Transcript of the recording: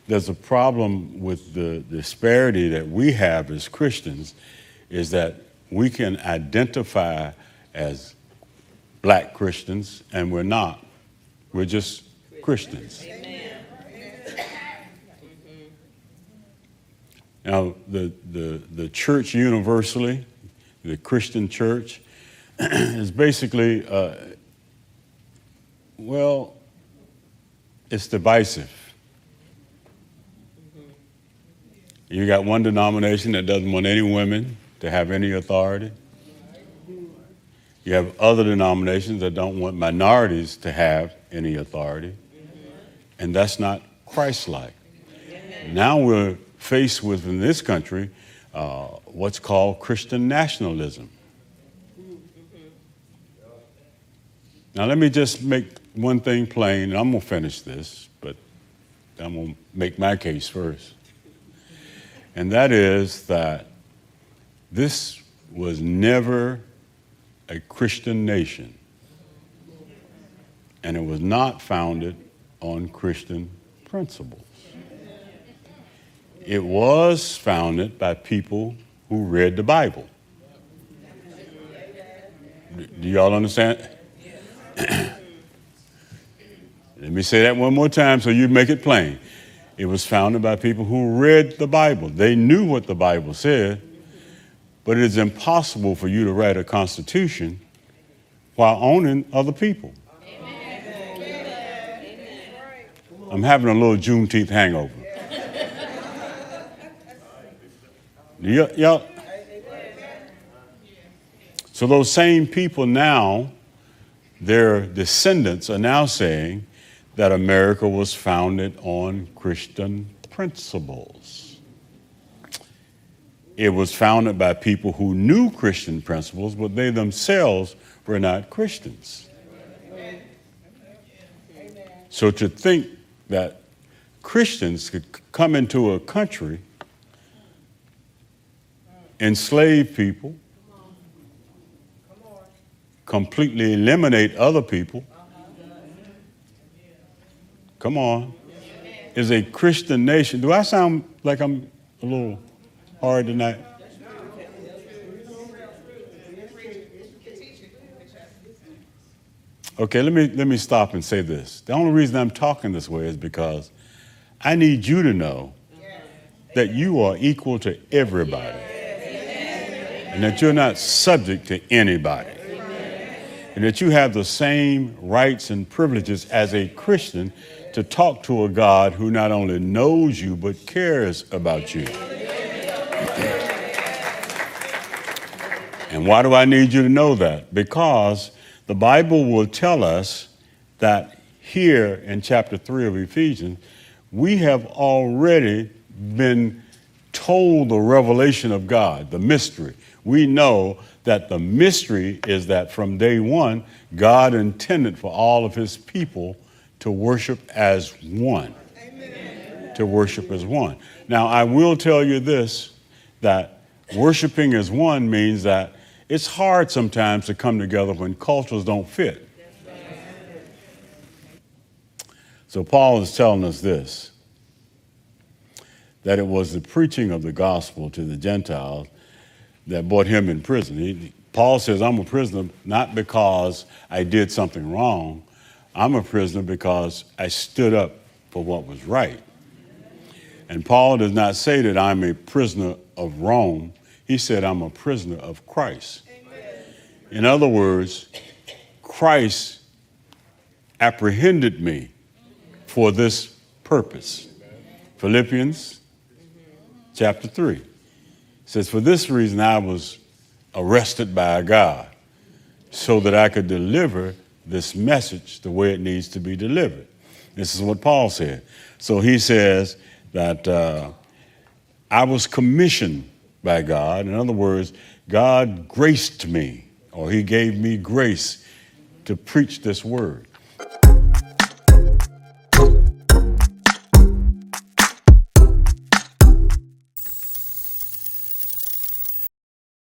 there's a problem with the disparity that we have as Christians is that we can identify as black Christians and we're not. We're just Christians. Amen. Now, the church universally, the Christian church, is basically, it's divisive. You got one denomination that doesn't want any women to have any authority. You have other denominations that don't want minorities to have any authority. And that's not Christ-like. Now we're faced with, in this country, what's called Christian nationalism. Now let me just make one thing plain, and I'm going to finish this, but I'm going to make my case first. And that is that this was never a Christian nation, and it was not founded on Christian principles. It was founded by people who read the Bible. Do y'all understand? Let me say that one more time so you make it plain. It was founded by people who read the Bible. They knew what the Bible said, but it is impossible for you to write a constitution while owning other people. Amen. I'm having a little Juneteenth hangover. Y'all. So those same people now, their descendants are now saying that America was founded on Christian principles. It was founded by people who knew Christian principles, but they themselves were not Christians. So to think that Christians could come into a country, enslave people, completely eliminate other people, come on, is a Christian nation. Do I sound like I'm a little hard tonight? Okay, let me stop and say this. The only reason I'm talking this way is because I need you to know that you are equal to everybody and that you're not subject to anybody and that you have the same rights and privileges as a Christian to talk to a God who not only knows you but cares about you. And why do I need you to know that? Because the Bible will tell us that here in chapter 3 of Ephesians, we have already been told the revelation of God, the mystery. We know that the mystery is that from day one, God intended for all of his people to worship as one. Amen. To worship as one. Now, I will tell you this, that worshiping as one means that it's hard sometimes to come together when cultures don't fit. So Paul is telling us this, that it was the preaching of the gospel to the Gentiles that brought him in prison. Paul says, I'm a prisoner not because I did something wrong. I'm a prisoner because I stood up for what was right. And Paul does not say that I'm a prisoner of Rome. He said, I'm a prisoner of Christ. Amen. In other words, Christ apprehended me for this purpose. Philippians chapter 3 says, for this reason I was arrested by God so that I could deliver this message the way it needs to be delivered. This is what Paul said. So he says that I was commissioned by God. In other words, God graced me, or he gave me grace to preach this word.